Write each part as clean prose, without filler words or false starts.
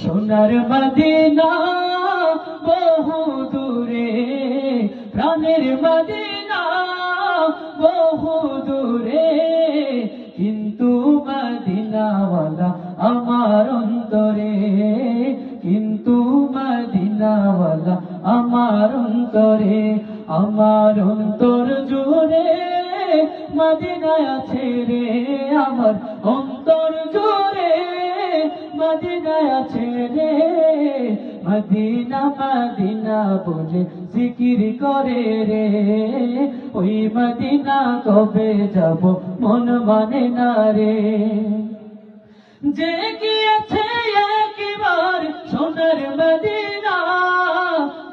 সোনার মদিনা বহু দূরে, প্রাণের মদিনা বহু দূরে, কিন্তু মদিনাওয়ালা আমার অন্তরে, কিন্তু মদিনাওয়ালা আমার অন্তরে। আমার অন্তর জুড়ে মদিনা আছে রে, আমার অন্তর জুড়ে মদিনা আছে রে। মদিনা মদিনা বলে জিকির করে রে, ওই মদিনা কবে যাব মন মানে না রে। যে গিয়েছে একবার সোনার মদিনা,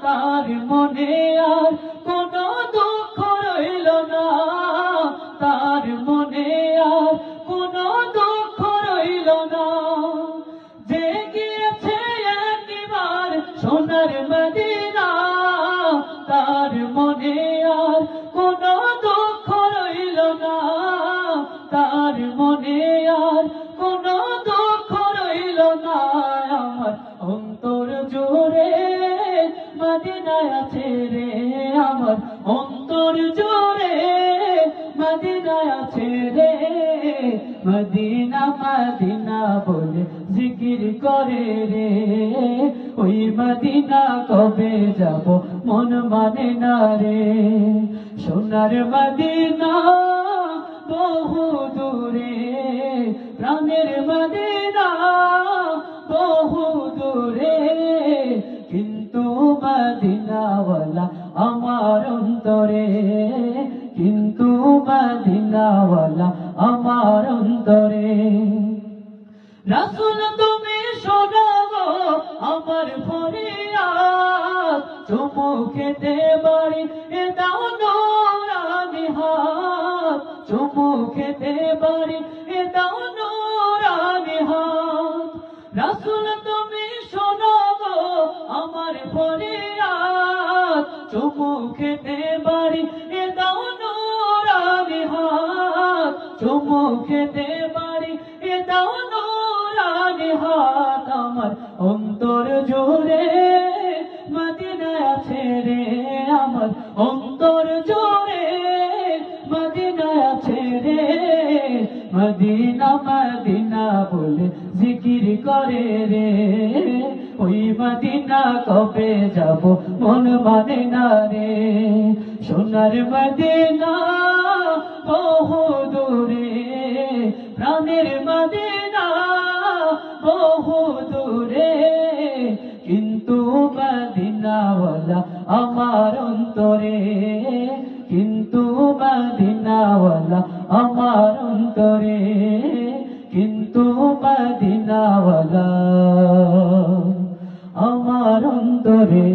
তার মনে আর কোনো দুঃখ রইল না, তার মনে আর কোনো দুঃখ রইল না। যে গিয়েছে একবার সোনার মদিনা, তার মনে আর কোনো দুঃখ রইল না, তার মনে আর কোনো দুঃখ রইল না। আমার অন্তর জুড়ে মদিনা আছে রে, আমার অন্তর জুড়ে মদিনা আছে রে। মদিনা মদিনা বলে জিকির করে রে, ওই মদিনা কবে যাব মন মানে না রে। সোনার মদিনা বহু দূরে, প্রাণের মদিনা বহু দূরে, কিন্তু মদিনাওয়ালা আমার অন্তরে, কিন্তু মদিনাওয়ালা আমার অন্তরে। রাসূল তুমি শোনো গো আমার ফরিয়াদ, চুমু খেতে পারি এ দাও নূরানি হাত, চুমু খেতে পারি এ দাও নূরানি হাত। রাসূল তুমি শোনো গো আমার ফরিয়াদ, চুমু খেতে পারি এ দাও নূরানি হাত, চুমু খেতে পারি এ দাও নূরানি হাত। আমার অন্তর জুড়ে মদিনা আছে রে, আমার অন্তর জুড়ে মদিনা আছে রে। মদিনা মদিনা বলে জিকির করে রে, ওই মদিনা কবে যাব মন মানে না রে। সোনার মদিনা বহু দূরে, প্রাণের মদিনা বহু দূরে, কিন্তু মদিনাওয়ালা আমার অন্তরে, কিন্তু মদিনাওয়ালা আমার অন্তরে, কিন্তু মদিনাওয়ালা আমার অন্তরে।